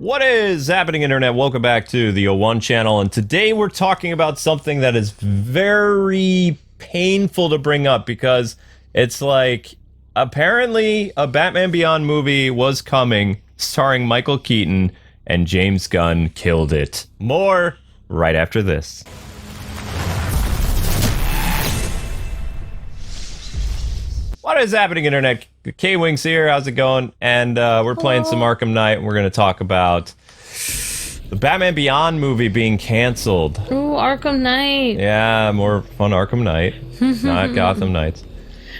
What is happening, Internet? Welcome back to the O1 channel, and today we're talking about something that is very painful to bring up because it's like, apparently a Batman Beyond movie was coming starring Michael Keaton, and James Gunn killed it. More right after this. What is happening, Internet? K-Wings here, how's it going? And we're playing some Arkham Knight, and we're going to talk about the Batman Beyond movie being canceled. Ooh, Arkham Knight. Yeah, more fun Arkham Knight, not Gotham Knights.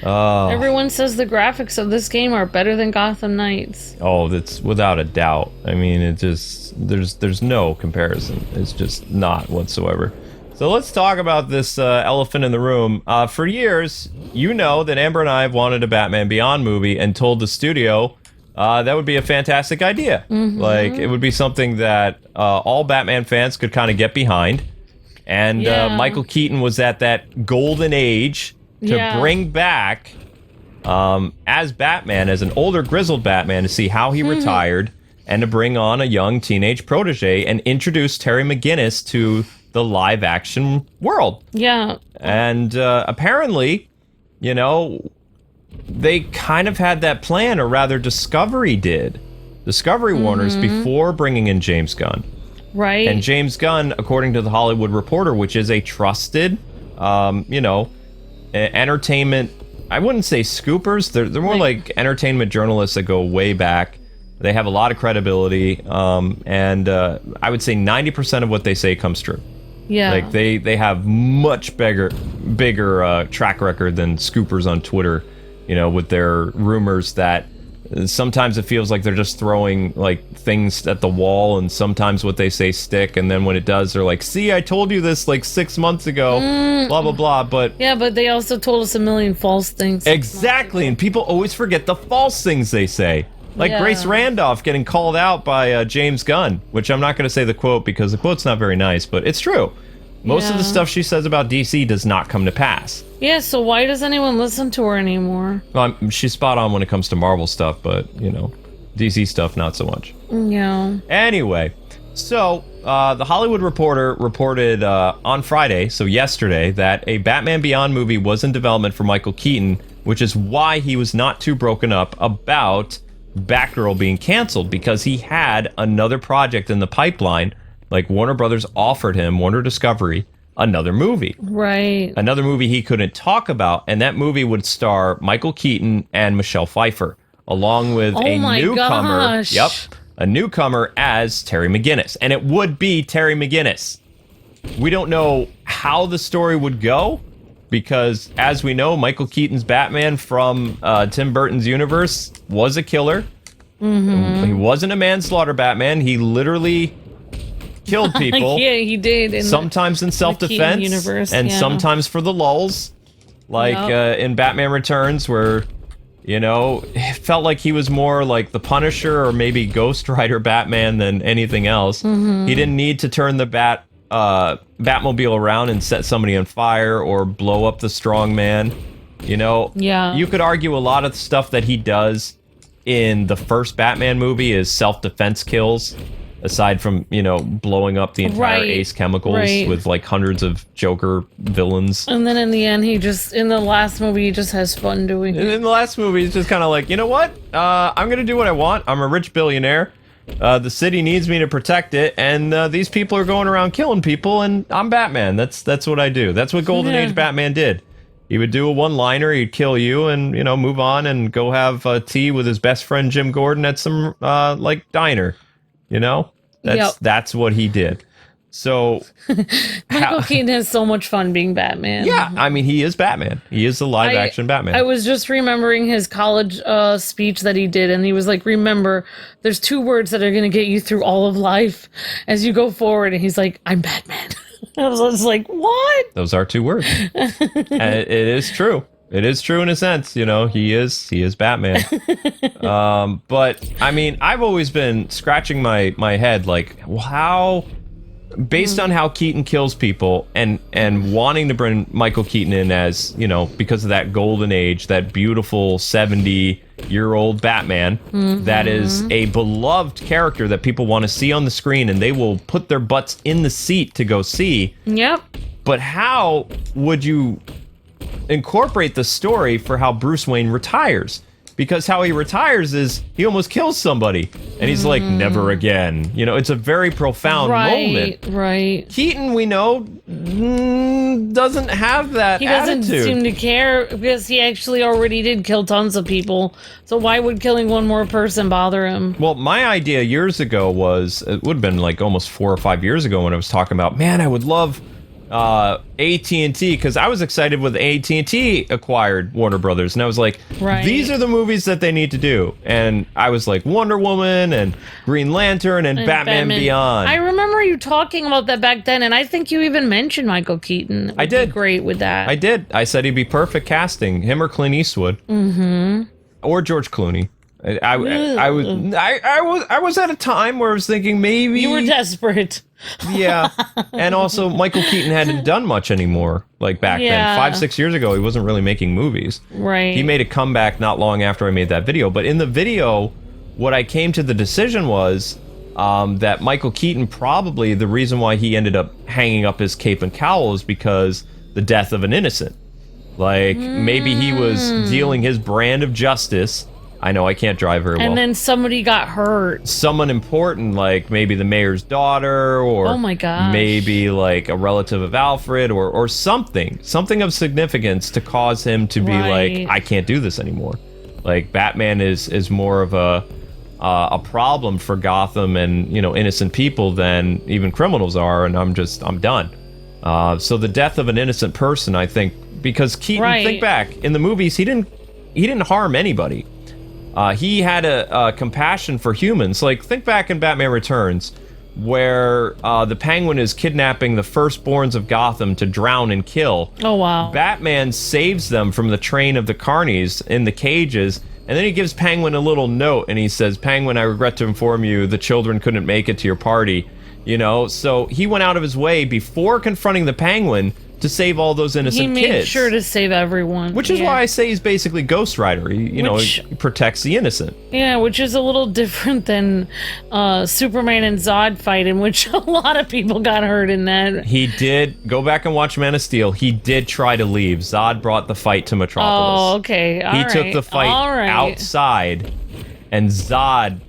Everyone says the graphics of this game are better than Gotham Knights. Oh, that's without a doubt. I mean, it just, there's no comparison. It's just not whatsoever. So let's talk about this elephant in the room. For years, you know that Amber and I have wanted a Batman Beyond movie and told the studio that would be a fantastic idea. Like, it would be something that all Batman fans could kind of get behind. And Michael Keaton was at that golden age to bring back, as Batman, as an older grizzled Batman, to see how he retired and to bring on a young teenage protege and introduce Terry McGinnis to the live action world. Yeah. And apparently, you know, they kind of had that plan, or rather Discovery did. Discovery Warners before bringing in James Gunn. Right. And James Gunn, according to the Hollywood Reporter, which is a trusted, you know, entertainment, I wouldn't say scoopers, they're more like entertainment journalists that go way back. They have a lot of credibility, and I would say 90% of what they say comes true. Yeah. Like, they have much bigger track record than scoopers on Twitter, you know, with their rumors that sometimes it feels like they're just throwing, like, things at the wall, and sometimes what they say stick, and then when it does, they're like, see, I told you this, like, 6 months ago, blah, blah, blah, but... Yeah, but they also told us a million false things. Exactly, and people always forget the false things they say. Like Grace Randolph getting called out by James Gunn, which I'm not going to say the quote because the quote's not very nice, but it's true. Most of the stuff she says about DC does not come to pass. Yeah, so why does anyone listen to her anymore? Well, she's spot on when it comes to Marvel stuff, but, you know, DC stuff, not so much. Yeah. Anyway, so the Hollywood Reporter reported on Friday, so yesterday, that a Batman Beyond movie was in development for Michael Keaton, which is why he was not too broken up about Batgirl being canceled, because he had another project in the pipeline. Like, Warner Brothers offered him, Warner Discovery, another movie. Right. Another movie he couldn't talk about, and that movie would star Michael Keaton and Michel Pfeiffer, along with a newcomer. Gosh. Yep. A newcomer as Terry McGinnis. And it would be Terry McGinnis. We don't know how the story would go, because, as we know, Michael Keaton's Batman from Tim Burton's universe was a killer. He wasn't a manslaughter Batman. He literally killed people. Yeah, he did. Sometimes in self-defense, universe, and sometimes for the lulls. Like in Batman Returns, where, you know, it felt like he was more like the Punisher or maybe Ghost Rider Batman than anything else. He didn't need to turn the Batmobile around and set somebody on fire or blow up the strong man. You know, you could argue a lot of the stuff that he does in the first Batman movie is self-defense kills, aside from, you know, blowing up the entire Ace Chemicals with like hundreds of Joker villains. And then in the end, in the last movie, he just has fun doing it. In the last movie, he's just kind of like, you know what? I'm going to do what I want. I'm a rich billionaire. The city needs me to protect it, and these people are going around killing people, and I'm Batman. That's what I do. That's what Golden Age Batman did. He would do a one-liner, he'd kill you, and, you know, move on and go have tea with his best friend Jim Gordon at some, like, diner. You know? That's what he did. So Michael Keaton has so much fun being Batman. Yeah, I mean, he is Batman. He is the live-action Batman. I was just remembering his college speech that he did, and he was like, remember, there's 2 words that are going to get you through all of life as you go forward. And he's like, I'm Batman. I was like, what? Those are 2 words. And it is true. It is true in a sense, you know, he is Batman. But I mean, I've always been scratching my head, like, how, based on how Keaton kills people, and wanting to bring Michael Keaton in as, you know, because of that golden age, that beautiful 70 40-year-old Batman that is a beloved character that people want to see on the screen, and they will put their butts in the seat to go see. Yep. But how would you incorporate the story for how Bruce Wayne retires? Because how he retires is he almost kills somebody, and he's like, never again. You know, it's a very profound moment. Right. Keaton, we know, doesn't have that attitude. He doesn't seem to care because he actually already did kill tons of people. So why would killing one more person bother him? Well, my idea years ago was, it would have been like almost 4 or 5 years ago when I was talking about, man, I would love AT&T, because I was excited when AT&T acquired Warner Brothers, and I was like, these are the movies that they need to do. And I was like, Wonder Woman and Green Lantern and Batman Beyond. I remember you talking about that back then, and I think you even mentioned Michael Keaton. I did. Be great with that. I did. I said he'd be perfect casting, him or Clint Eastwood, or George Clooney. I was at a time where I was thinking maybe you were desperate. Yeah, and also Michael Keaton hadn't done much anymore. Like back then, 5-6 years ago, he wasn't really making movies. Right. He made a comeback not long after I made that video. But in the video, what I came to the decision was that Michael Keaton, probably the reason why he ended up hanging up his cape and cowl is because the death of an innocent. Like maybe he was dealing his brand of justice. I know I can't drive very well. And then somebody got hurt. Someone important, like maybe the mayor's daughter, or oh my gosh, maybe like a relative of Alfred, or something of significance to cause him to be like, I can't do this anymore. Like Batman is more of a problem for Gotham and, you know, innocent people than even criminals are, and I'm done. So the death of an innocent person, I think, because Keaton, think back in the movies, he didn't harm anybody. He had a compassion for humans. Like, think back in Batman Returns, where the Penguin is kidnapping the firstborns of Gotham to drown and kill. Oh, wow. Batman saves them from the train of the carnies in the cages, and then he gives Penguin a little note, and he says, Penguin, I regret to inform you, the children couldn't make it to your party. You know, so he went out of his way before confronting the Penguin to save all those innocent kids. He made sure to save everyone. Which is why I say he's basically Ghost Rider. He protects the innocent. Yeah, which is a little different than Superman and Zod fight, in which a lot of people got hurt in that. He did. Go back and watch Man of Steel. He did try to leave. Zod brought the fight to Metropolis. Oh, okay. He took the fight outside, and Zod,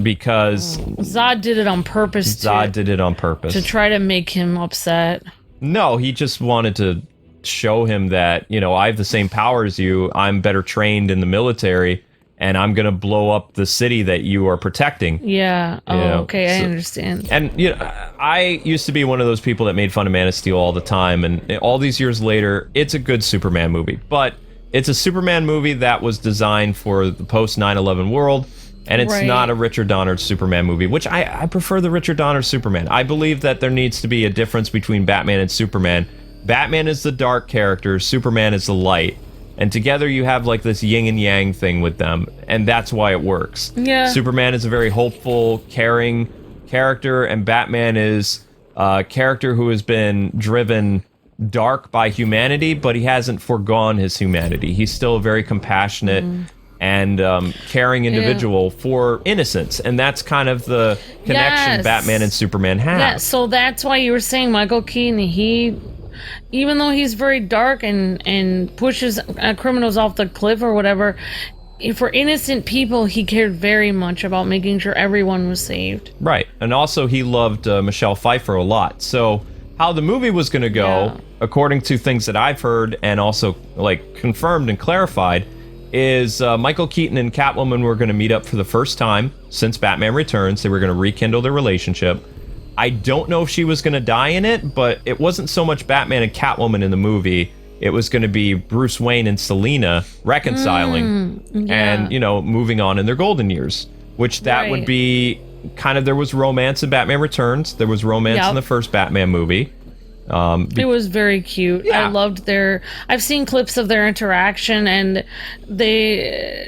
because Zod did it on purpose. Zod did it on purpose. To try to make him upset. No, he just wanted to show him that, you know, I have the same power as you. I'm better trained in the military, and I'm going to blow up the city that you are protecting. Yeah. Oh, okay. I understand. And, you know, I used to be one of those people that made fun of Man of Steel all the time. And all these years later, it's a good Superman movie. But it's a Superman movie that was designed for the post 9/11 world. And it's not a Richard Donner Superman movie, which I prefer the Richard Donner Superman. I believe that there needs to be a difference between Batman and Superman. Batman is the dark character, Superman is the light. And together you have like this yin and yang thing with them, and that's why it works. Yeah. Superman is a very hopeful, caring character, and Batman is a character who has been driven dark by humanity, but he hasn't foregone his humanity. He's still a very compassionate and caring individual for innocence, and that's kind of the connection Batman and Superman have. Yeah, so that's why you were saying Michael Keaton, he, even though he's very dark and pushes criminals off the cliff or whatever, for innocent people, he cared very much about making sure everyone was saved. Right, and also he loved Michel Pfeiffer a lot. So how the movie was going to go, according to things that I've heard and also like confirmed and clarified, is Michael Keaton and Catwoman were going to meet up for the first time since Batman Returns. They were going to rekindle their relationship. I don't know if she was going to die in it, but it wasn't so much Batman and Catwoman in the movie. It was going to be Bruce Wayne and Selina reconciling and, you know, moving on in their golden years, which that would be kind of, there was romance in Batman Returns. There was romance in the first Batman movie. It was very cute. Yeah. I loved I've seen clips of their interaction, and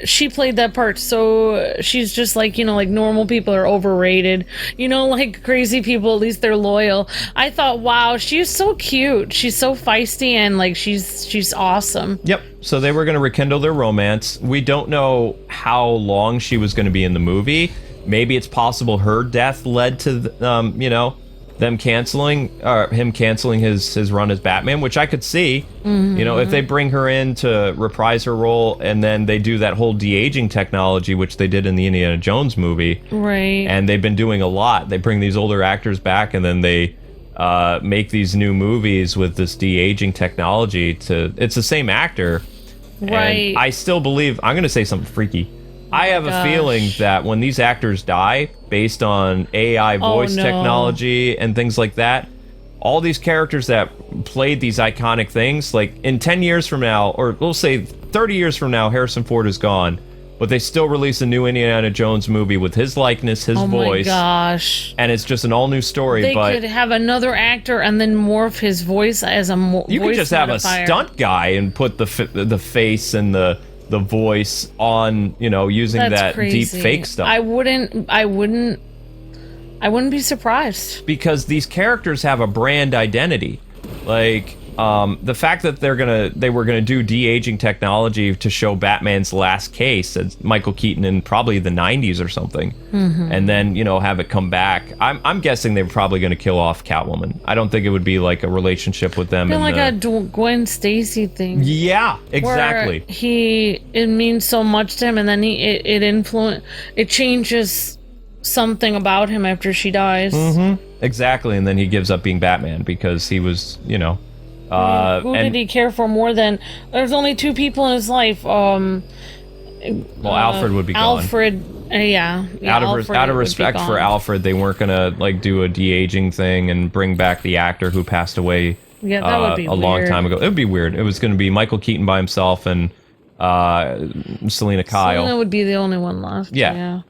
she played that part, so she's just like, like normal people are overrated. Like crazy people, at least they're loyal. I thought, wow, she's so cute. She's so feisty, and like she's awesome. Yep. So they were going to rekindle their romance. We don't know how long she was going to be in the movie. Maybe it's possible her death led to, them canceling, him canceling his run as Batman, which I could see. If they bring her in to reprise her role, and then they do that whole de-aging technology, which they did in the Indiana Jones movie. Right. And they've been doing a lot. They bring these older actors back, and then they make these new movies with this de-aging technology. It's the same actor. Right. And I still believe, I'm going to say something freaky. I have a feeling that when these actors die, based on AI voice technology and things like that, all these characters that played these iconic things, like in 10 years from now, or we'll say 30 years from now, Harrison Ford is gone, but they still release a new Indiana Jones movie with his likeness, his voice. Oh my gosh. And it's just an all-new story. They could have another actor and then morph his voice as a voice You could just have modifier. a stunt guy and put the face and the voice on, using That's that crazy. deep fake stuff. I wouldn't be surprised. Because these characters have a brand identity. Like, the fact that they were gonna do de-aging technology to show Batman's last case, as Michael Keaton in probably the 90s or something, and then have it come back. I'm guessing they were probably gonna kill off Catwoman. I don't think it would be like a relationship with them. Like a Gwen Stacy thing. Yeah, exactly. Where it means so much to him, and then it changes something about him after she dies. Exactly, and then he gives up being Batman because he was, who did he care for more than? There's only two people in his life. Alfred would be gone. Alfred, yeah. Out of respect for Alfred, they weren't gonna do a de-aging thing and bring back the actor who passed away. Yeah, that would be a long time ago. It would be weird. It was gonna be Michael Keaton by himself and Selena Kyle. Selena would be the only one left. Yeah.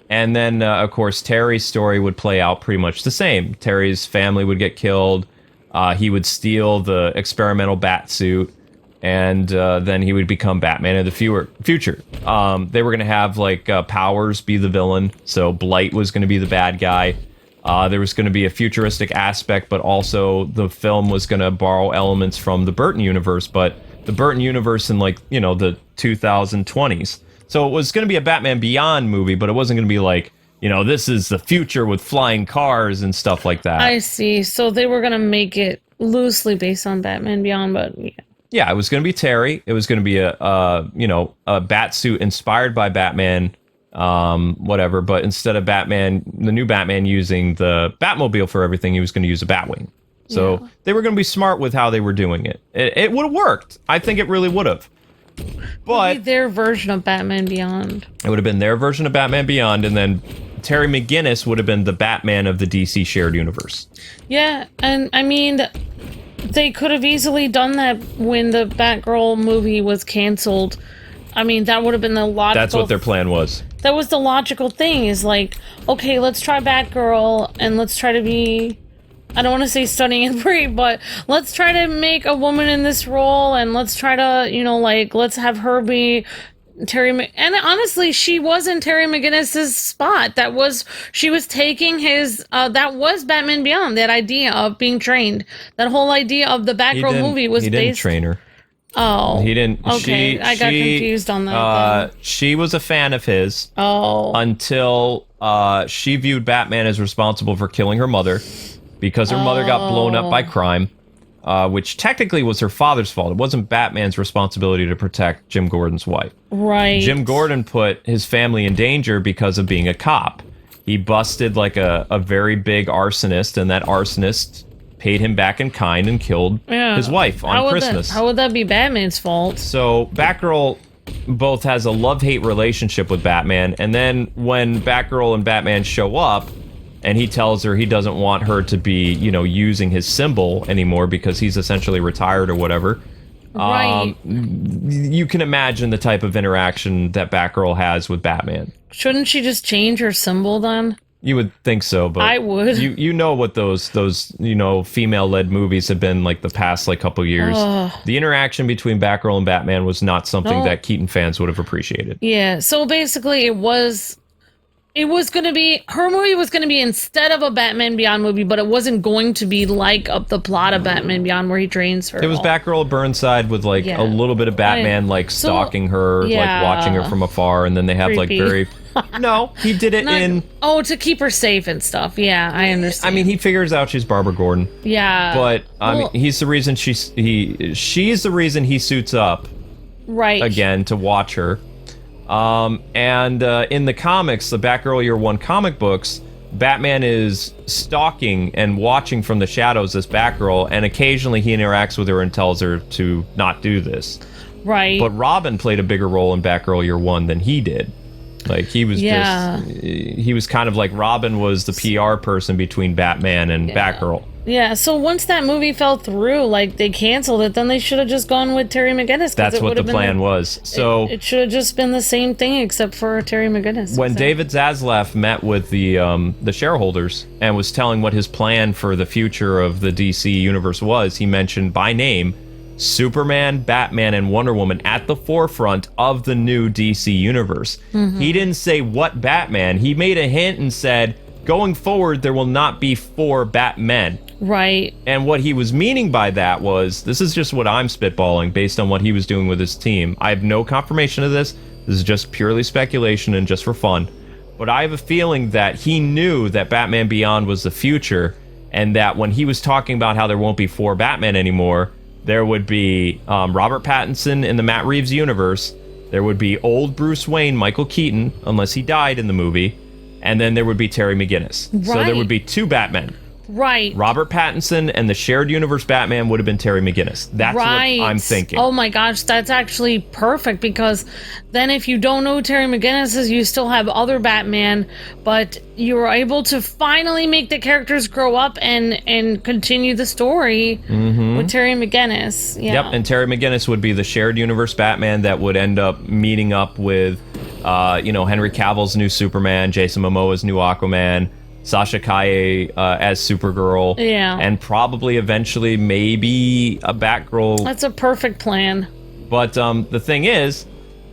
And then, of course, Terry's story would play out pretty much the same. Terry's family would get killed. He would steal the experimental bat suit, and then he would become Batman in the future. They were going to have, Powers be the villain, so Blight was going to be the bad guy. There was going to be a futuristic aspect, but also the film was going to borrow elements from the Burton universe, but the Burton universe in, the 2020s. So it was going to be a Batman Beyond movie, but it wasn't going to be this is the future with flying cars and stuff like that. I see. So they were going to make it loosely based on Batman Beyond, but yeah. Yeah, it was going to be Terry. It was going to be a bat suit inspired by Batman, whatever. But instead of Batman, the new Batman using the Batmobile for everything, he was going to use a Batwing. So they were going to be smart with how they were doing it. It would have worked. I think it really would have. But it'd be their version of Batman Beyond. It would have been their version of Batman Beyond, and then Terry McGinnis would have been the Batman of the DC shared universe. Yeah, and I mean, they could have easily done that when the Batgirl movie was canceled. I mean, that would have been the logical... That's what their plan was. That was the logical thing, is okay, let's try Batgirl, and let's try to be... I don't want to say stunning and brave, but let's try to make a woman in this role, and let's try to, let's have her be and honestly, she was in Terry McGinnis's spot. She was taking his, that was Batman Beyond, that idea of being trained. That whole idea of the Batgirl movie was based... He didn't train her. Oh. He didn't... Okay, I got confused on that. She was a fan of his. Oh. Until she viewed Batman as responsible for killing her mother. Because her mother got blown up by crime, which technically was her father's fault. It wasn't Batman's responsibility to protect Jim Gordon's wife. Right. Jim Gordon put his family in danger because of being a cop. He busted a very big arsonist, and that arsonist paid him back in kind and killed his wife on Christmas. How would that be Batman's fault? So Batgirl both has a love-hate relationship with Batman, and then when Batgirl and Batman show up, and he tells her he doesn't want her to be, using his symbol anymore because he's essentially retired or whatever. Right. You can imagine the type of interaction that Batgirl has with Batman. Shouldn't she just change her symbol then? You would think so, but I would. You know what those female led movies have been like the past like couple years. The interaction between Batgirl and Batman was not something that Keaton fans would have appreciated. Yeah, so basically it was going to be, her movie was going to be instead of a Batman Beyond movie, but it wasn't going to be like up the plot of Batman Beyond where he trains her. It was Batgirl Burnside with like a little bit of Batman like stalking her, like watching her from afar, and then they have Creepy. like very... No, he did it in... Oh, to keep her safe and stuff. Yeah, I understand. I mean, he figures out she's Barbara Gordon. Yeah. But, I mean, he's the reason she's the reason he suits up. Right. Again, to watch her. And in the comics, the Batgirl Year One comic books, Batman is stalking and watching from the shadows as Batgirl, and occasionally he interacts with her and tells her to not do this. Right. But Robin played a bigger role in Batgirl Year One than he did. Like, he was he was kind of like Robin was the PR person between Batman and Batgirl. Yeah, so once that movie fell through, like, they canceled it, then they should have just gone with Terry McGinnis. That's what the plan was. So it should have just been the same thing except for Terry McGinnis. When David Zaslav met with the shareholders and was telling what his plan for the future of the DC universe was, he mentioned by name Superman, Batman, and Wonder Woman at the forefront of the new DC universe. He didn't say what Batman. He made a hint and said, going forward, there will not be 4 Batmen. Right. And what he was meaning by that was, this is just what I'm spitballing based on what he was doing with his team. I have no confirmation of this. This is just purely speculation and just for fun. But I have a feeling that he knew that Batman Beyond was the future, and that when he was talking about how there won't be 4 Batmen anymore, there would be Robert Pattinson in the Matt Reeves universe. There would be old Bruce Wayne, Michael Keaton, unless he died in the movie. And then there would be Terry McGinnis. Right. So there would be 2 Batmen. Right. Robert Pattinson and the shared universe Batman would have been Terry McGinnis. That's what I'm thinking. Oh my gosh, that's actually perfect, because then if you don't know who Terry McGinnis is, you still have other Batman, but you were able to finally make the characters grow up and continue the story with Terry McGinnis. Yeah. Yep, and Terry McGinnis would be the shared universe Batman that would end up meeting up with, Henry Cavill's new Superman, Jason Momoa's new Aquaman, Sasha Kaye as Supergirl. Yeah. And probably eventually maybe a Batgirl. That's a perfect plan. But the thing is,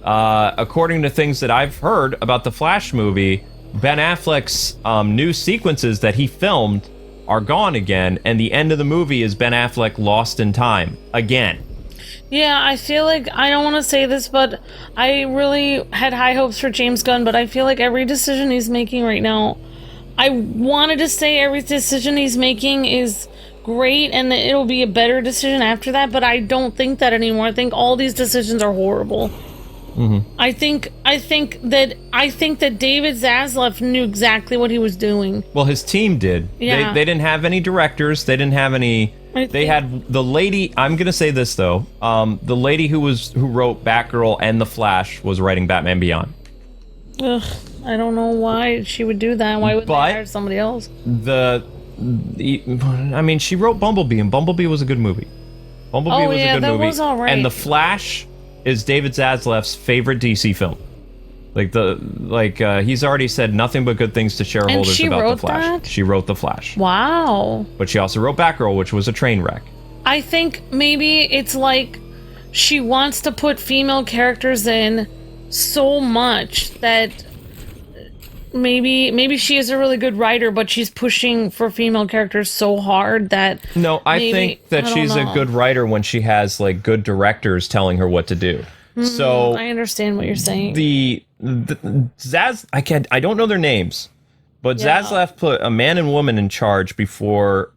according to things that I've heard about the Flash movie, Ben Affleck's new sequences that he filmed are gone again, and the end of the movie is Ben Affleck lost in time again. Yeah, I feel like, I don't want to say this, but I really had high hopes for James Gunn, but I feel like every decision he's making right now, I wanted to say every decision he's making is great and it'll be a better decision after that, but I don't think that anymore. I think all these decisions are horrible. I think that David Zaslav knew exactly what he was doing. Well, his team did. Yeah. They didn't have any directors. They didn't have any. They had the lady. I'm gonna say this though. The lady who wrote Batgirl and the Flash was writing Batman Beyond. Ugh, I don't know why she would do that. Why would they hire somebody else? I mean, she wrote Bumblebee, and Bumblebee was a good movie. Bumblebee was a good movie. Was all right. And the Flash is David Zaslav's favorite DC film. He's already said nothing but good things to shareholders about the Flash. That? She wrote the Flash. Wow. But she also wrote Batgirl, which was a train wreck. I think maybe it's like she wants to put female characters in so much that maybe she is a really good writer, but she's pushing for female characters so hard that I think that she's a good writer when she has like good directors telling her what to do. So I understand what you're saying. I don't know their names, but Zaslav put a man and woman in charge before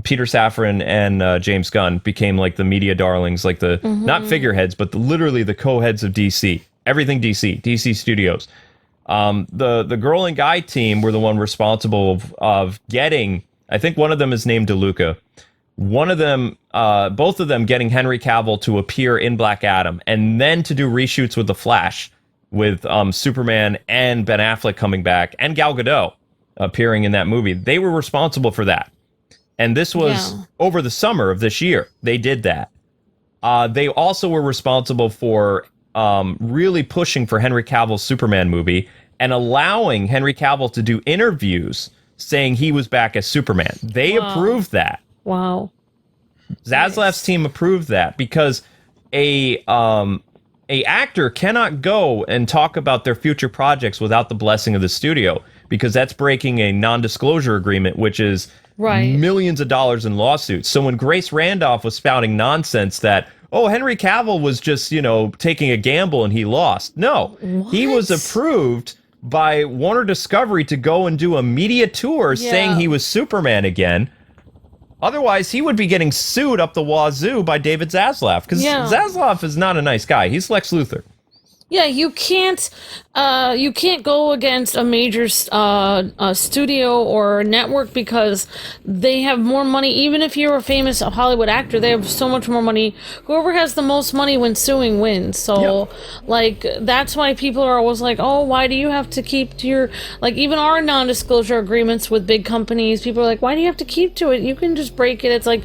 Peter Safran and James Gunn became like the media darlings, like the not figureheads, but literally the co-heads of DC. Everything DC Studios. The girl and guy team were the one responsible of getting, I think one of them is named DeLuca. One of them, both of them getting Henry Cavill to appear in Black Adam, and then to do reshoots with The Flash, with Superman and Ben Affleck coming back, and Gal Gadot appearing in that movie. They were responsible for that. And this was over the summer of this year. They did that. They also were responsible for really pushing for Henry Cavill's Superman movie, and allowing Henry Cavill to do interviews saying he was back as Superman. They approved that. Wow. Zaslav's team approved that because a actor cannot go and talk about their future projects without the blessing of the studio, because that's breaking a non-disclosure agreement, which is millions of dollars in lawsuits. So when Grace Randolph was spouting nonsense that, oh, Henry Cavill was just, taking a gamble and he lost. No, he was approved by Warner Discovery to go and do a media tour saying he was Superman again. Otherwise, he would be getting sued up the wazoo by David Zaslav, because Zaslav is not a nice guy. He's Lex Luthor. Yeah, you can't go against a major studio or network because they have more money. Even if you're a famous Hollywood actor, they have so much more money. Whoever has the most money when suing wins. So, that's why people are always like, oh, why do you have to keep to your, even our non-disclosure agreements with big companies, people are like, why do you have to keep to it? You can just break it. It's like,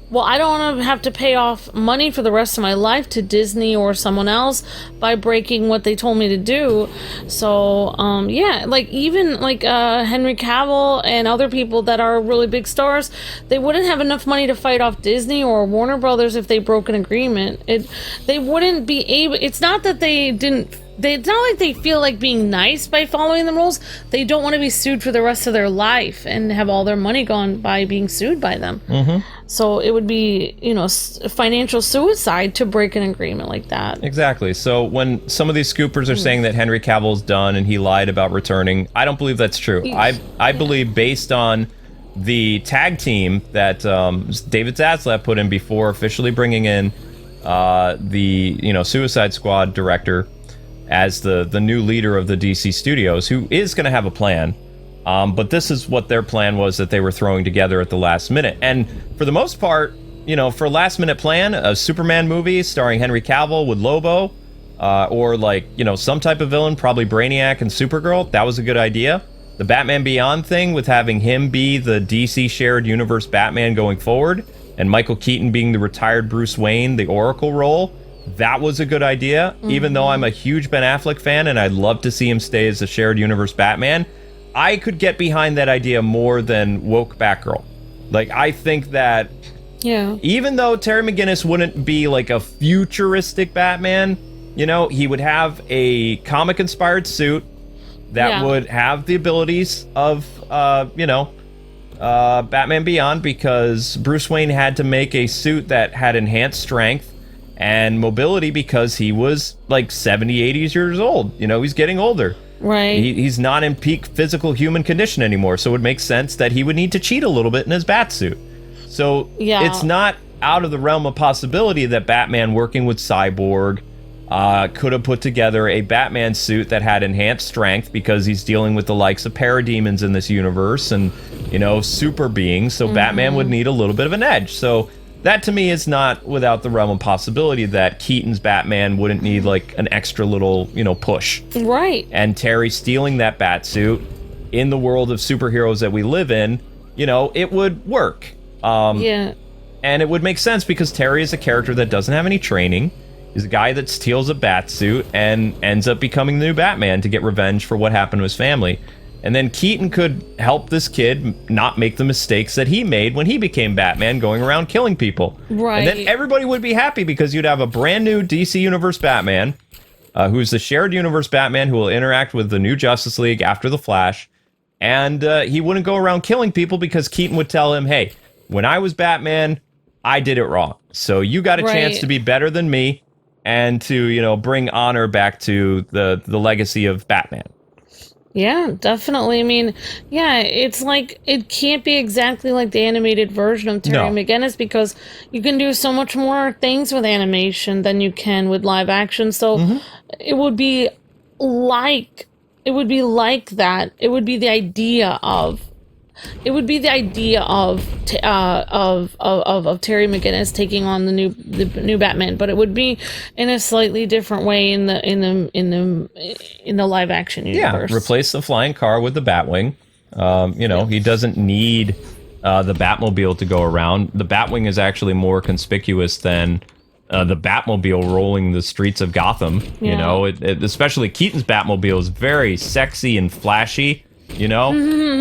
well, I don't want to have to pay off money for the rest of my life to Disney or someone else by breaking what they told me to do. So, even Henry Cavill and other people that are really big stars, they wouldn't have enough money to fight off Disney or Warner Brothers if they broke an agreement. They wouldn't be able. It's not that they didn't. It's not like they feel like being nice by following the rules. They don't want to be sued for the rest of their life and have all their money gone by being sued by them. Mm-hmm. So it would be, financial suicide to break an agreement like that. Exactly. So when some of these scoopers are saying that Henry Cavill's done and he lied about returning, I don't believe that's true. I believe, based on the tag team that David Zaslav put in before officially bringing in the Suicide Squad director as the new leader of the DC studios, who is going to have a plan. But this is what their plan was that they were throwing together at the last minute. And for the most part, for a last minute plan, a Superman movie starring Henry Cavill with Lobo, or some type of villain, probably Brainiac and Supergirl, that was a good idea. The Batman Beyond thing with having him be the DC shared universe Batman going forward, and Michael Keaton being the retired Bruce Wayne, the Oracle role, that was a good idea. Mm-hmm. Even though I'm a huge Ben Affleck fan and I'd love to see him stay as a shared universe Batman, I could get behind that idea more than woke Batgirl. I think that even though Terry McGinnis wouldn't be like a futuristic Batman, he would have a comic-inspired suit that would have the abilities of, Batman Beyond, because Bruce Wayne had to make a suit that had enhanced strength and mobility because he was 70, 80 years old. He's getting older. Right. He's not in peak physical human condition anymore, so it would make sense that he would need to cheat a little bit in his bat suit. So it's not out of the realm of possibility that Batman, working with Cyborg, could have put together a Batman suit that had enhanced strength, because he's dealing with the likes of parademons in this universe and, super beings, so Batman would need a little bit of an edge. So that, to me, is not without the realm of possibility that Keaton's Batman wouldn't need an extra little, push. Right. And Terry stealing that Batsuit in the world of superheroes that we live in, it would work. And it would make sense because Terry is a character that doesn't have any training. He's a guy that steals a Batsuit and ends up becoming the new Batman to get revenge for what happened to his family. And then Keaton could help this kid not make the mistakes that he made when he became Batman, going around killing people. Right. And then everybody would be happy because you'd have a brand new DC Universe Batman, who's the shared universe Batman, who will interact with the new Justice League after the Flash. And he wouldn't go around killing people because Keaton would tell him, hey, when I was Batman, I did it wrong. So you got a chance to be better than me and to, bring honor back to the legacy of Batman. Yeah, definitely. I mean, it's it can't be exactly like the animated version of Terry McGinnis, because you can do so much more things with animation than you can with live action. So it would be like that. It would be the idea of Terry McGinnis taking on the new Batman, but it would be in a slightly different way in the live action universe. Yeah, replace the flying car with the Batwing. He doesn't need the Batmobile to go around. The Batwing is actually more conspicuous than the Batmobile rolling the streets of Gotham. Yeah. You know, especially Keaton's Batmobile is very sexy and flashy. You know,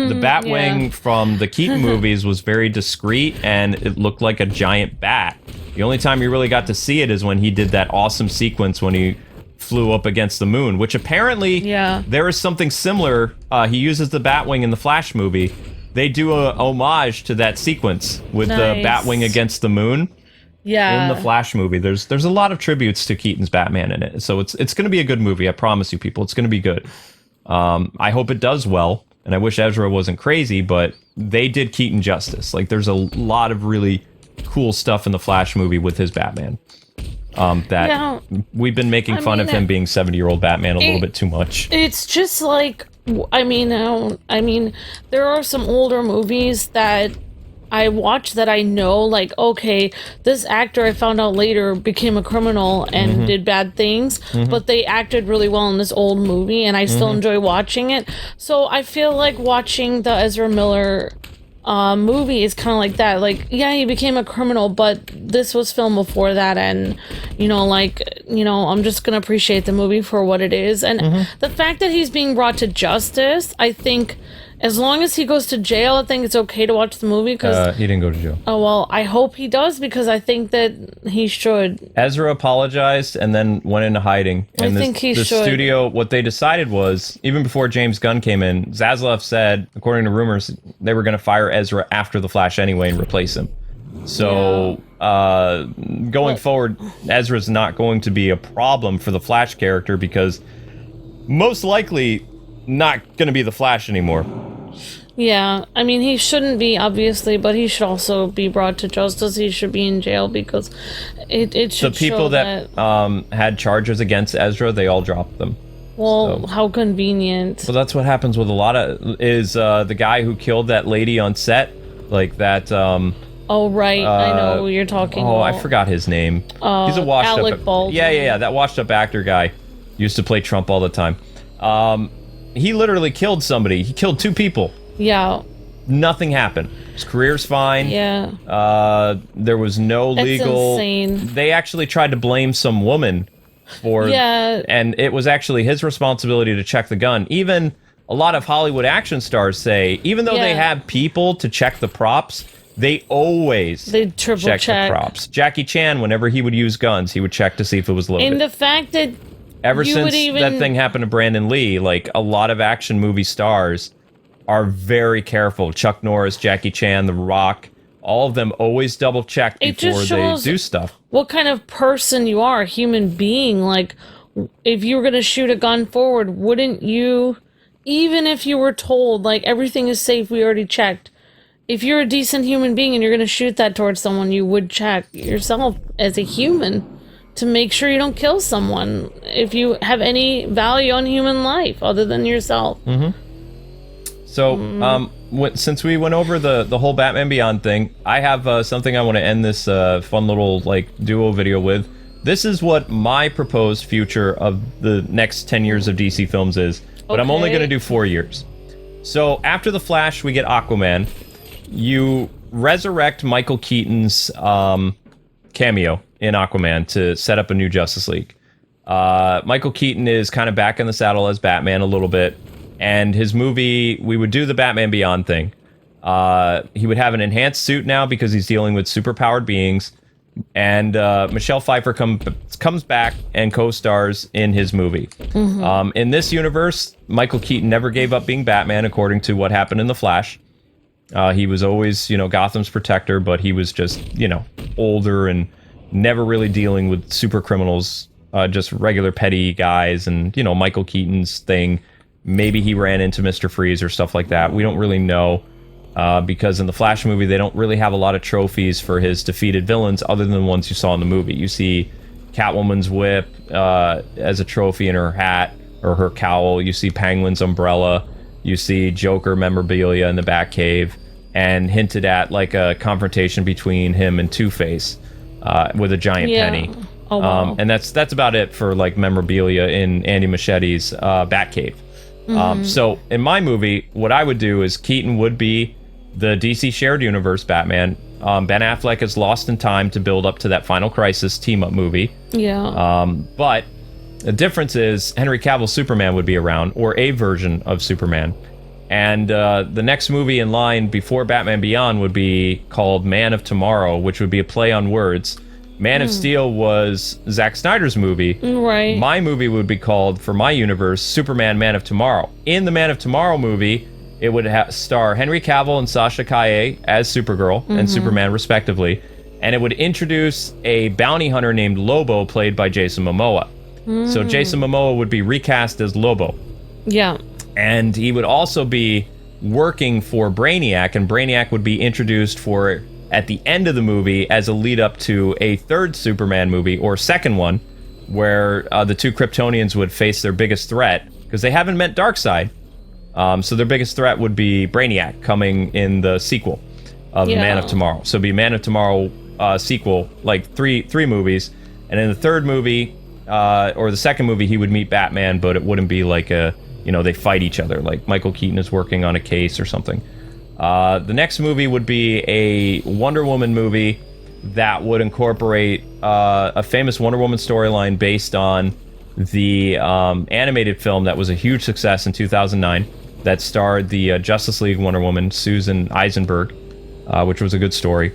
the Batwing from the Keaton movies was very discreet, and it looked like a giant bat. The only time you really got to see it is when he did that awesome sequence when he flew up against the moon, which apparently there is something similar. He uses the Batwing in the Flash movie. They do a homage to that sequence with the Batwing against the moon. Yeah. In the Flash movie, there's a lot of tributes to Keaton's Batman in it. So it's going to be a good movie. I promise you, people. It's going to be good. I hope it does well, and I wish Ezra wasn't crazy, but they did Keaton justice. Like, there's a lot of really cool stuff in the Flash movie with his Batman. We've been making fun of him being 70-year-old Batman a little bit too much. It's just like, I mean, there are some older movies that I watch that I know, like, okay, this actor I found out later became a criminal and did bad things, but they acted really well in this old movie, and I still enjoy watching it. So I feel like watching the Ezra Miller movie is kind of like that. Like, yeah, he became a criminal, but this was filmed before that, and, you know, like, you know, I'm just gonna appreciate the movie for what it is. And the fact that he's being brought to justice, I think, as long as he goes to jail, I think it's okay to watch the movie. Because he didn't go to jail. Oh, well, I hope he does, because I think that he should. Ezra apologized and then went into hiding. And I think he should. The studio, what they decided was, even before James Gunn came in, Zaslav said, according to rumors, they were going to fire Ezra after The Flash anyway and replace him. So, going forward, Ezra's not going to be a problem for the Flash character, because most likely not going to be the Flash anymore. Yeah, I mean, he shouldn't be, obviously, but he should also be brought to justice. He should be in jail, because it should the people show that had charges against Ezra, they all dropped them. Well, so. How convenient. Well, that's what happens with a lot of, is the guy who killed that lady on set, like that. Oh, right, I know who you're talking about. Oh, I forgot his name. He's a washed Alec up. Baldwin. Yeah, that washed up actor guy used to play Trump all the time. He literally killed somebody. He killed 2 people. Yeah. Nothing happened. His career's fine. Yeah. There was no legal. That's insane. They actually tried to blame some woman for. Yeah. And it was actually his responsibility to check the gun. Even a lot of Hollywood action stars say, even though they have people to check the props, they triple check the props. Jackie Chan, whenever he would use guns, he would check to see if it was loaded. And the fact that ever since that thing happened to Brandon Lee, like, a lot of action movie stars are very careful. Chuck Norris, Jackie Chan, The Rock, all of them always double check before they do stuff. What kind of person you are, a human being. Like, if you were going to shoot a gun forward, wouldn't you, even if you were told, like, everything is safe, we already checked, if you're a decent human being and you're going to shoot that towards someone, you would check yourself as a human to make sure you don't kill someone if you have any value on human life other than yourself. So, since we went over the whole Batman Beyond thing, I have something I want to end this fun little, like, duo video with. This is what my proposed future of the next 10 years of DC films is, but I'm only going to do 4 years. So, after The Flash, we get Aquaman. You resurrect Michael Keaton's cameo in Aquaman to set up a new Justice League. Michael Keaton is kind of back in the saddle as Batman a little bit. And his movie, we would do the Batman Beyond thing. He would have an enhanced suit now because he's dealing with superpowered beings. And Michel Pfeiffer comes back and co-stars in his movie. In this universe, Michael Keaton never gave up being Batman, according to what happened in The Flash. He was always, Gotham's protector, but he was just, older and never really dealing with super criminals, just regular petty guys. And, Michael Keaton's thing, maybe he ran into Mr. Freeze or stuff like that. We don't really know, because in the Flash movie, they don't really have a lot of trophies for his defeated villains other than the ones you saw in the movie. You see Catwoman's whip as a trophy in her hat or her cowl. You see Penguin's umbrella. You see Joker memorabilia in the Batcave, and hinted at, like, a confrontation between him and Two-Face with a giant penny. Oh, wow. And that's about it for, like, memorabilia in Andy Muschietti Batcave. So in my movie, what I would do is Keaton would be the DC shared universe Batman. Ben Affleck is lost in time to build up to that Final Crisis team-up movie. Yeah. But the difference is Henry Cavill's Superman would be around, or a version of Superman. And the next movie in line before Batman Beyond would be called Man of Tomorrow, which would be a play on words. Man of Steel was Zack Snyder's movie. Right. My movie would be called, for my universe, Superman Man of Tomorrow. In the Man of Tomorrow movie, it would star Henry Cavill and Sasha Calle as Supergirl and Superman, respectively. And it would introduce a bounty hunter named Lobo, played by Jason Momoa. So Jason Momoa would be recast as Lobo. Yeah. And he would also be working for Brainiac, and Brainiac would be introduced for at the end of the movie as a lead up to a third Superman movie, or second one, where the two Kryptonians would face their biggest threat, because they haven't met Darkseid. So their biggest threat would be Brainiac, coming in the sequel of Man of Tomorrow. So it'd be Man of Tomorrow sequel, like three movies. And in the third movie, or the second movie, he would meet Batman, but it wouldn't be like they fight each other, like Michael Keaton is working on a case or something. The next movie would be a Wonder Woman movie that would incorporate a famous Wonder Woman storyline based on the animated film that was a huge success in 2009 that starred the Justice League Wonder Woman, Susan Eisenberg, which was a good story.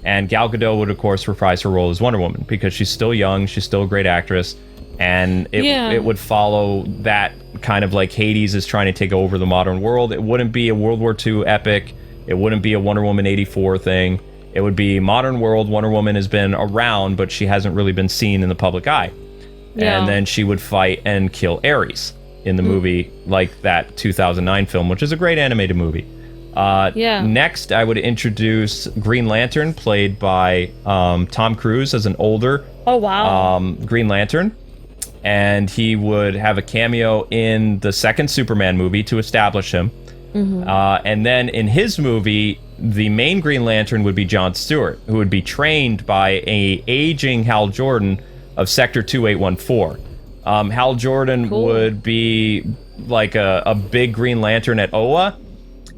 And Gal Gadot would, of course, reprise her role as Wonder Woman because she's still young, she's still a great actress, and it would follow that kind of like Hades is trying to take over the modern world. It wouldn't be a World War II epic. It wouldn't be a Wonder Woman 84 thing. It would be modern world. Wonder Woman has been around, but she hasn't really been seen in the public eye. Yeah. And then she would fight and kill Ares in the movie, like that 2009 film, which is a great animated movie. Next, I would introduce Green Lantern, played by Tom Cruise as an older Green Lantern. And he would have a cameo in the second Superman movie to establish him. And then in his movie, the main Green Lantern would be Jon Stewart, who would be trained by a aging Hal Jordan of Sector 2814. Hal Jordan would be like a big Green Lantern at OA,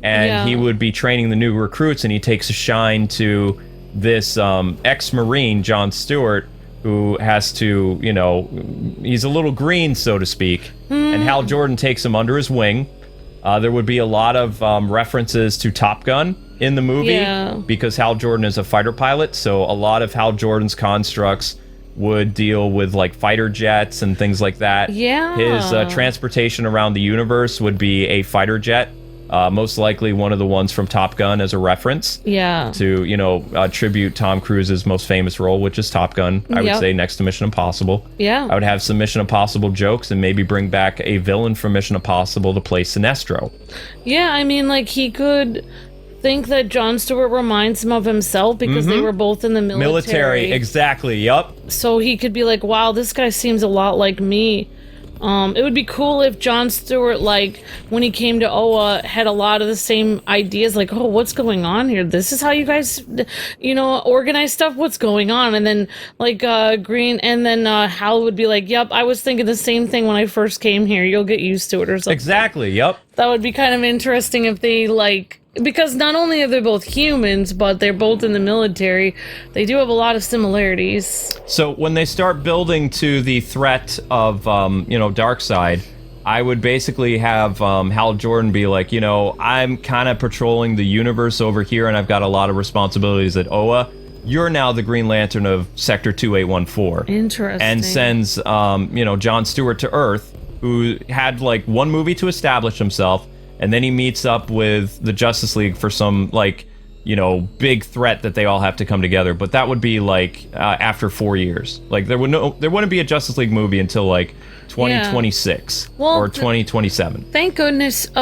and he would be training the new recruits, and he takes a shine to this ex-Marine, Jon Stewart, who has to, he's a little green, so to speak, and Hal Jordan takes him under his wing. There would be a lot of references to Top Gun in the movie because Hal Jordan is a fighter pilot, so a lot of Hal Jordan's constructs would deal with like fighter jets and things like that. His transportation around the universe would be a fighter jet. Most likely one of the ones from Top Gun as a reference to, tribute Tom Cruise's most famous role, which is Top Gun, I would say, next to Mission Impossible. I would have some Mission Impossible jokes and maybe bring back a villain from Mission Impossible to play Sinestro. I mean, like, he could think that Jon Stewart reminds him of himself because they were both in the military. Exactly, yup. So he could be like, wow, this guy seems a lot like me. It would be cool if Jon Stewart, like, when he came to OA, had a lot of the same ideas, like, oh, what's going on here? This is how you guys, organize stuff? What's going on? And then, like, Hal would be like, yep, I was thinking the same thing when I first came here. You'll get used to it or something. Exactly, yep. That would be kind of interesting if they, like... Because not only are they both humans, but they're both in the military, they do have a lot of similarities. So when they start building to the threat of, Darkseid, I would basically have Hal Jordan be like, I'm kind of patrolling the universe over here, and I've got a lot of responsibilities at OA. You're now the Green Lantern of Sector 2814. Interesting. And sends, Jon Stewart to Earth, who had, like, one movie to establish himself, and then he meets up with the Justice League for some, like, big threat that they all have to come together. But that would be, like, after 4 years. Like, there wouldn't be a Justice League movie until, like, 2026 or 2027. Thank goodness just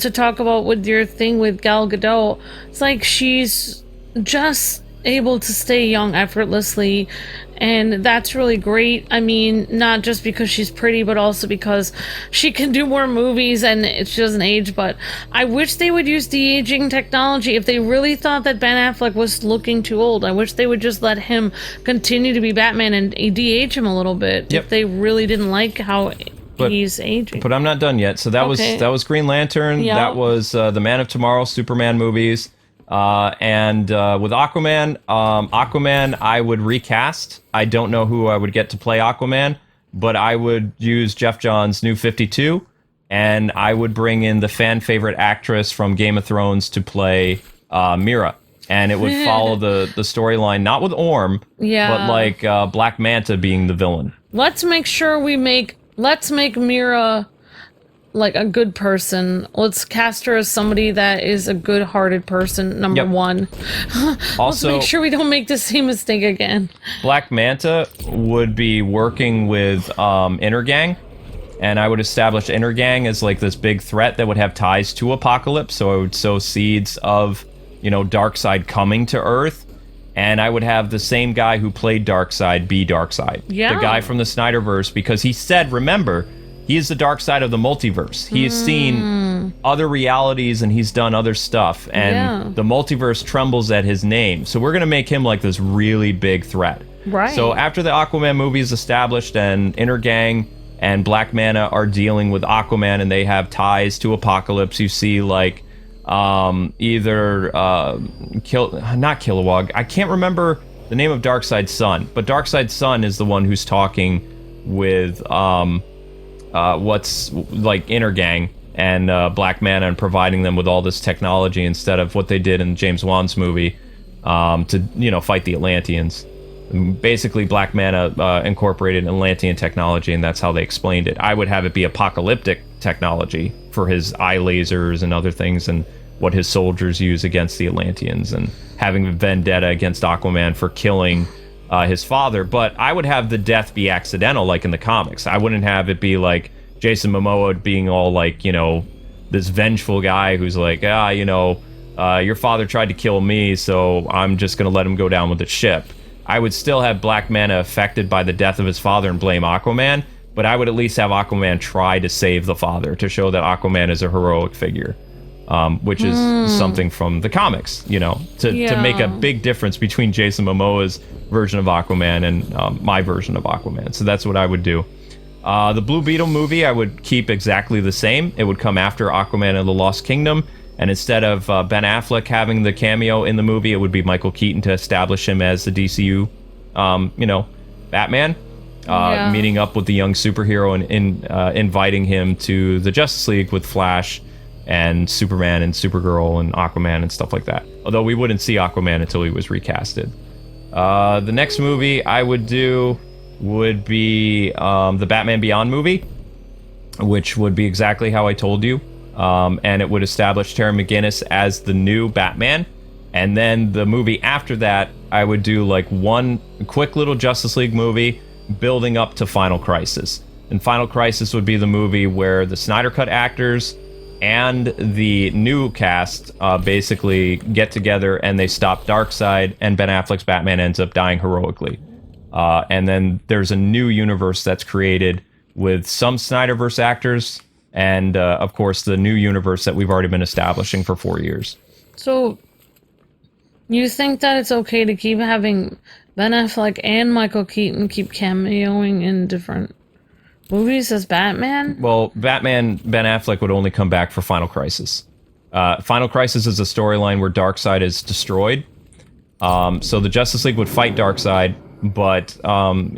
to talk about with your thing with Gal Gadot, it's like she's just able to stay young effortlessly, and that's really great. I mean, not just because she's pretty, but also because she can do more movies and she doesn't age. But I wish they would use de-aging technology. If they really thought that Ben Affleck was looking too old, I wish they would just let him continue to be Batman and de-age him a little bit. If they really didn't like how he's aging. But I'm not done yet. So that was Green Lantern. That was the Man of Tomorrow Superman movies. And with Aquaman, Aquaman, I would recast. I don't know who I would get to play Aquaman, but I would use Jeff Johns' New 52, and I would bring in the fan favorite actress from Game of Thrones to play Mira. And it would follow the storyline, not with Orm, but like Black Manta being the villain. Let's make sure let's make Mira like a good person. Let's cast her as somebody that is a good-hearted person, number one. Also, let's make sure we don't make the same mistake again. Black Manta would be working with Intergang, and I would establish Intergang as like this big threat that would have ties to Apocalypse, so I would sow seeds of, you know, Darkseid coming to Earth, and I would have the same guy who played Darkseid be Darkseid. Yeah. The guy from the Snyderverse, because he said, remember, he is the dark side of the multiverse. He has seen other realities and he's done other stuff. And the multiverse trembles at his name. So we're going to make him like this really big threat. Right. So after the Aquaman movie is established and Intergang and Black Manta are dealing with Aquaman and they have ties to Apocalypse, you see like either not Kilowog. I can't remember the name of Darkseid's son. But Darkseid's son is the one who's talking with... what's like Intergang and Black Manta and providing them with all this technology instead of what they did in James Wan's movie to, you know, fight the Atlanteans. Basically, Black Manta incorporated Atlantean technology, and that's how they explained it. I would have it be apocalyptic technology for his eye lasers and other things, and what his soldiers use against the Atlanteans, and having a vendetta against Aquaman for killing his father. But I would have the death be accidental, like in the comics. I wouldn't have it be like Jason Momoa being all like, you know, this vengeful guy who's like, you know, your father tried to kill me, so I'm just gonna let him go down with the ship. I would still have Black Manta affected by the death of his father and blame Aquaman, but I would at least have Aquaman try to save the father to show that Aquaman is a heroic figure. Which is something from the comics, you know, to make a big difference between Jason Momoa's version of Aquaman and my version of Aquaman. So that's what I would do. The Blue Beetle movie, I would keep exactly the same. It would come after Aquaman and the Lost Kingdom. And instead of Ben Affleck having the cameo in the movie, it would be Michael Keaton to establish him as the DCU, you know, Batman. Meeting up with the young superhero and inviting him to the Justice League with Flash and Superman and Supergirl and Aquaman and stuff like that. Although we wouldn't see Aquaman until he was recasted. The next movie I would do would be the Batman Beyond movie, which would be exactly how I told you. And it would establish Terry McGinnis as the new Batman. And then the movie after that, I would do like one quick little Justice League movie building up to Final Crisis. And Final Crisis would be the movie where the Snyder Cut actors and the new cast basically get together and they stop Darkseid, and Ben Affleck's Batman ends up dying heroically. And then there's a new universe that's created with some Snyderverse actors and, of course, the new universe that we've already been establishing for 4 years. So, you think that it's okay to keep having Ben Affleck and Michael Keaton keep cameoing in different movies as Batman? Well, Ben Affleck would only come back for Final Crisis. Final Crisis is a storyline where Darkseid is destroyed. So the Justice League would fight Darkseid, but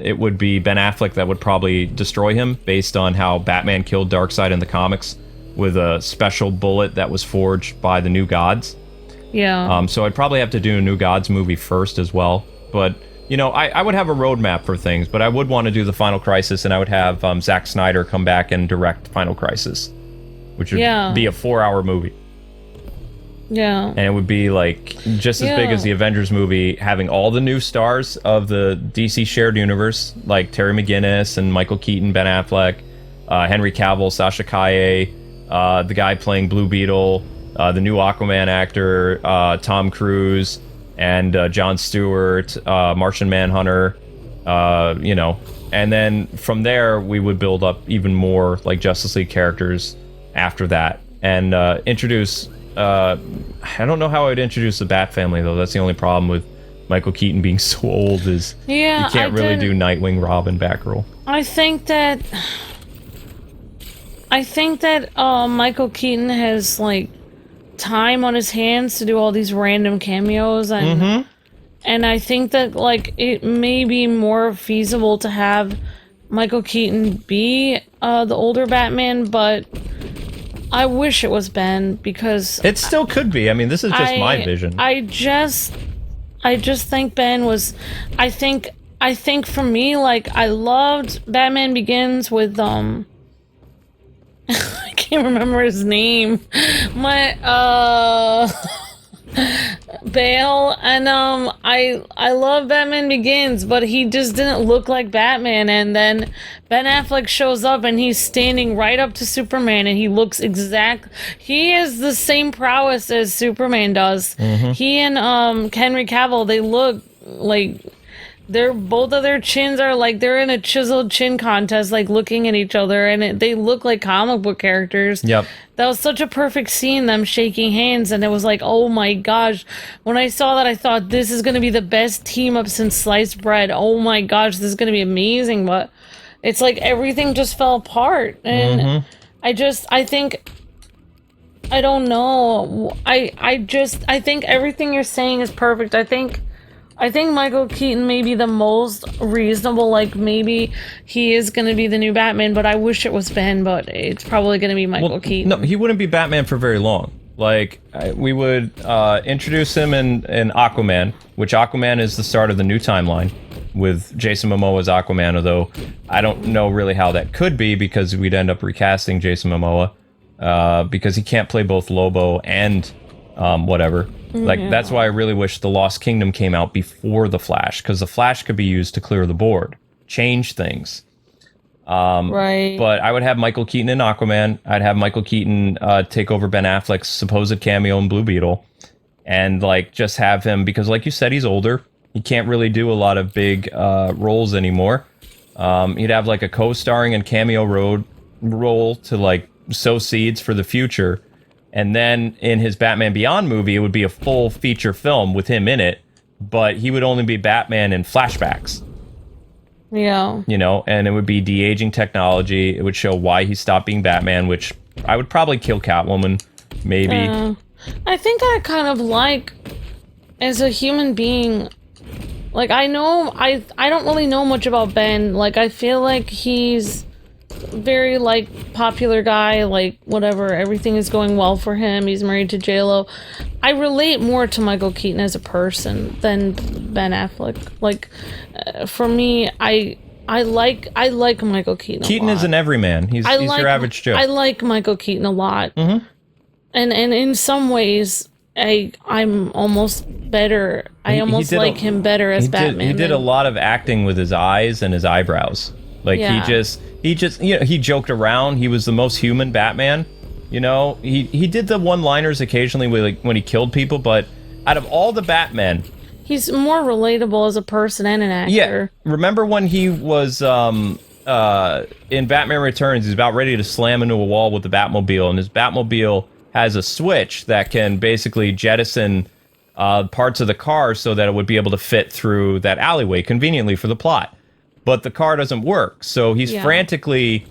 it would be Ben Affleck that would probably destroy him based on how Batman killed Darkseid in the comics with a special bullet that was forged by the New Gods. Yeah. So I'd probably have to do a New Gods movie first as well. But, you know, I would have a roadmap for things, but I would want to do the Final Crisis, and I would have Zack Snyder come back and direct Final Crisis, which would be a 4-hour movie. Yeah. And it would be like just as big as the Avengers movie, having all the new stars of the DC shared universe, like Terry McGinnis and Michael Keaton, Ben Affleck, Henry Cavill, Sasha Calle, the guy playing Blue Beetle, the new Aquaman actor, Tom Cruise, and Jon Stewart, Martian Manhunter, you know. And then from there, we would build up even more like Justice League characters after that, and introduce... I don't know how I'd introduce the Bat family, though. That's the only problem with Michael Keaton being so old, is you can't really do Nightwing, Robin, Batgirl. I think that Michael Keaton has, like, time on his hands to do all these random cameos, and and I think that like it may be more feasible to have Michael Keaton be the older Batman, but I wish it was Ben, because it still could be. I mean, this is just my vision. I just think Ben was. I think for me, like, I loved Batman Begins with I can't remember his name. Bale, and I love Batman Begins, but he just didn't look like Batman, and then Ben Affleck shows up and he's standing right up to Superman, and he looks he has the same prowess as Superman does. He and Henry Cavill, they look like both of their chins are like they're in a chiseled chin contest, like looking at each other, and they look like comic book characters. Yep. That was such a perfect scene, them shaking hands, and it was like, oh my gosh. When I saw that, I thought, this is going to be the best team up since sliced bread. Oh my gosh, this is going to be amazing. But it's like everything just fell apart. And I think, I don't know. I think everything you're saying is perfect. I think Michael Keaton may be the most reasonable, like, maybe he is going to be the new Batman, but I wish it was Ben, but it's probably going to be Michael Keaton. No, he wouldn't be Batman for very long. Like, we would introduce him in Aquaman, which Aquaman is the start of the new timeline with Jason Momoa's Aquaman, although I don't know really how that could be, because we'd end up recasting Jason Momoa, because he can't play both Lobo and whatever. Like, that's why I really wish The Lost Kingdom came out before The Flash, because The Flash could be used to clear the board, change things. Right. But I would have Michael Keaton in Aquaman. I'd have Michael Keaton take over Ben Affleck's supposed cameo in Blue Beetle, and like just have him, because like you said, he's older. He can't really do a lot of big roles anymore. He'd have like a co-starring and cameo role to like sow seeds for the future. And then in his Batman Beyond movie, it would be a full feature film with him in it, but he would only be Batman in flashbacks. Yeah. You know, and it would be de-aging technology. It would show why he stopped being Batman, which I would probably kill Catwoman, maybe. I think I kind of like, as a human being, like, I don't really know much about Ben. Like, I feel like he's very, like, popular guy, like, whatever, everything is going well for him, he's married to J-Lo. I relate more to Michael Keaton as a person than Ben Affleck. Like, for me, I like Michael Keaton a lot. Keaton is an everyman. He's your average Joe. I like Michael Keaton a lot. And in some ways, I'm almost better. I almost like him better as Batman. He did a lot of acting with his eyes and his eyebrows. Like, he just, you know, he joked around. He was the most human Batman. You know, he did the one-liners occasionally when he killed people, but out of all the Batmen, he's more relatable as a person and an actor. Yeah. Remember when he was in Batman Returns, he's about ready to slam into a wall with the Batmobile, and his Batmobile has a switch that can basically jettison parts of the car so that it would be able to fit through that alleyway conveniently for the plot. But the car doesn't work, so he's frantically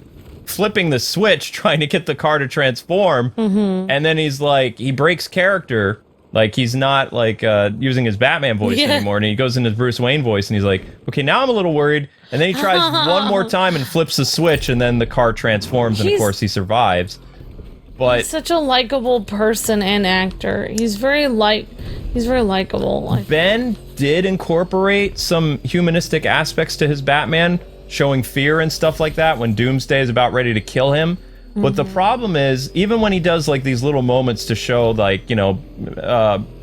flipping the switch trying to get the car to transform, and then he's like, he breaks character, like he's not like using his Batman voice anymore, and he goes into his Bruce Wayne voice, and he's like, okay, now I'm a little worried, and then he tries one more time and flips the switch, and then the car transforms, and of course he survives. But he's such a likable person and actor. He's very likable. Ben did incorporate some humanistic aspects to his Batman, showing fear and stuff like that when Doomsday is about ready to kill him. But the problem is, even when he does like these little moments to show, like, you know,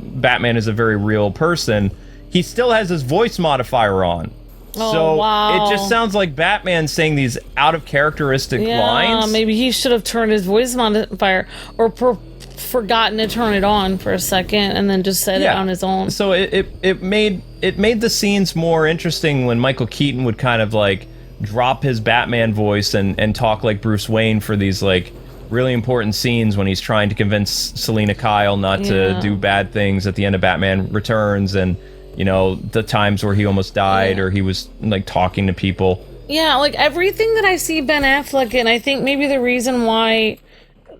Batman is a very real person, he still has his voice modifier on. It just sounds like Batman saying these out of characteristic lines. Maybe he should have turned his voice modifier, or forgotten to turn it on for a second and then just said it on his own. So it made the scenes more interesting when Michael Keaton would kind of like drop his Batman voice and talk like Bruce Wayne for these like really important scenes when he's trying to convince Selena Kyle not to do bad things at the end of Batman Returns, and you know, the times where he almost died or he was like talking to people. Yeah, like everything that I see Ben Affleck in, I think maybe the reason why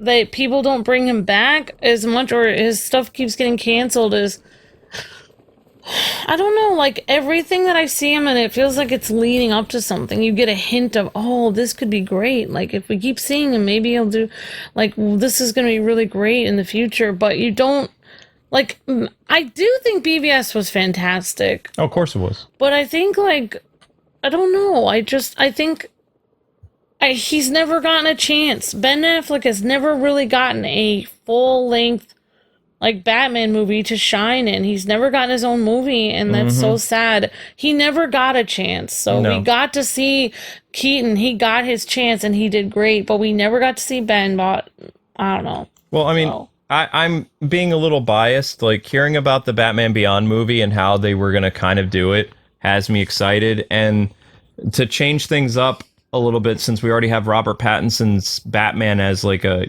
that people don't bring him back as much, or his stuff keeps getting canceled, is I don't know, like everything that I see him in, it feels like it's leading up to something. You get a hint of, oh, this could be great. Like if we keep seeing him, maybe he'll do, like, well, this is going to be really great in the future. But you don't, like, I do think BVS was fantastic. Oh, of course it was. But I think, like, I don't know. I think he's never gotten a chance. Ben Affleck has never really gotten a full length, like, Batman movie to shine in. He's never gotten his own movie, and that's so sad. He never got a chance. So we got to see Keaton. He got his chance, and he did great, but we never got to see Ben, but I don't know. Well, I mean, I'm being a little biased. Like, hearing about the Batman Beyond movie and how they were going to kind of do it has me excited. And to change things up a little bit, since we already have Robert Pattinson's Batman as, like, a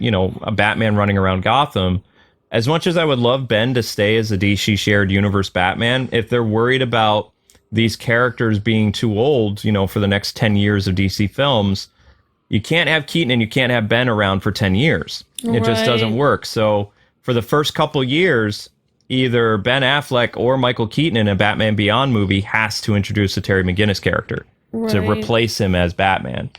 Batman running around Gotham, as much as I would love Ben to stay as a DC shared universe Batman, if they're worried about these characters being too old, for the next 10 years of DC films, you can't have Keaton and you can't have Ben around for 10 years. It just doesn't work. So for the first couple years, either Ben Affleck or Michael Keaton in a Batman Beyond movie has to introduce a Terry McGinnis character to replace him as Batman.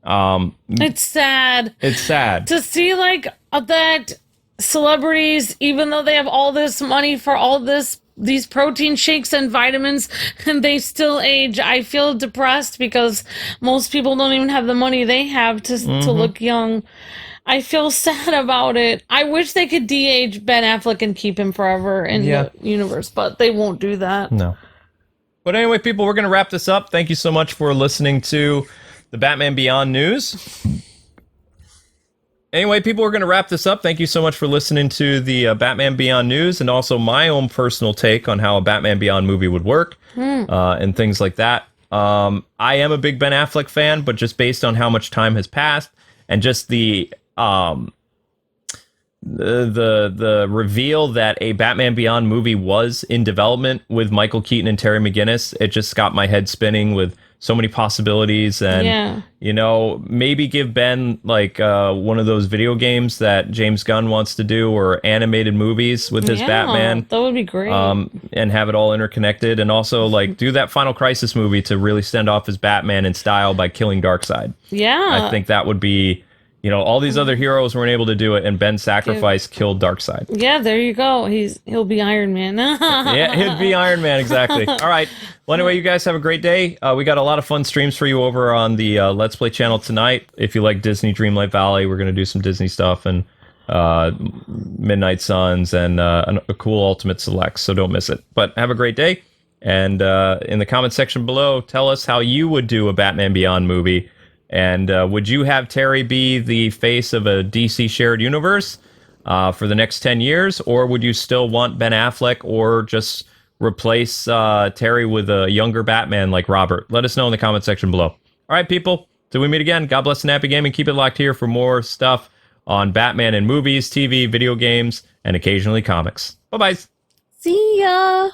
It's sad. It's sad to see, like, that celebrities, even though they have all this money for all these protein shakes and vitamins, and they still age. I feel depressed because most people don't even have the money they have to look young. I feel sad about it. I wish they could de-age Ben Affleck and keep him forever in the universe, but they won't do that. No. But anyway, people, we're going to wrap this up. Thank you so much for listening to the Batman Beyond news. Anyway, people, we're going to wrap this up. Thank you so much for listening to the Batman Beyond news, and also my own personal take on how a Batman Beyond movie would work and things like that. I am a big Ben Affleck fan, but just based on how much time has passed and just the reveal that a Batman Beyond movie was in development with Michael Keaton and Terry McGinnis, it just got my head spinning with so many possibilities. And maybe give Ben like one of those video games that James Gunn wants to do, or animated movies with his Batman. That would be great. And have it all interconnected, and also like do that Final Crisis movie to really send off his Batman in style by killing Darkseid. I think that would be, all these other heroes weren't able to do it, and Ben's sacrifice killed Darkseid. Yeah, there you go. He'll be Iron Man. Yeah, he'll be Iron Man, exactly. All right. Well, anyway, you guys have a great day. We got a lot of fun streams for you over on the Let's Play channel tonight. If you like Disney Dreamlight Valley, we're going to do some Disney stuff, and Midnight Suns, and a cool Ultimate Select, so don't miss it. But have a great day, and in the comment section below, tell us how you would do a Batman Beyond movie. And would you have Terry be the face of a DC shared universe for the next 10 years? Or would you still want Ben Affleck, or just replace Terry with a younger Batman like Robert? Let us know in the comment section below. All right, people. Till we meet again, God bless and happy gaming. Keep it locked here for more stuff on Batman in movies, TV, video games, and occasionally comics. Bye-bye. See ya.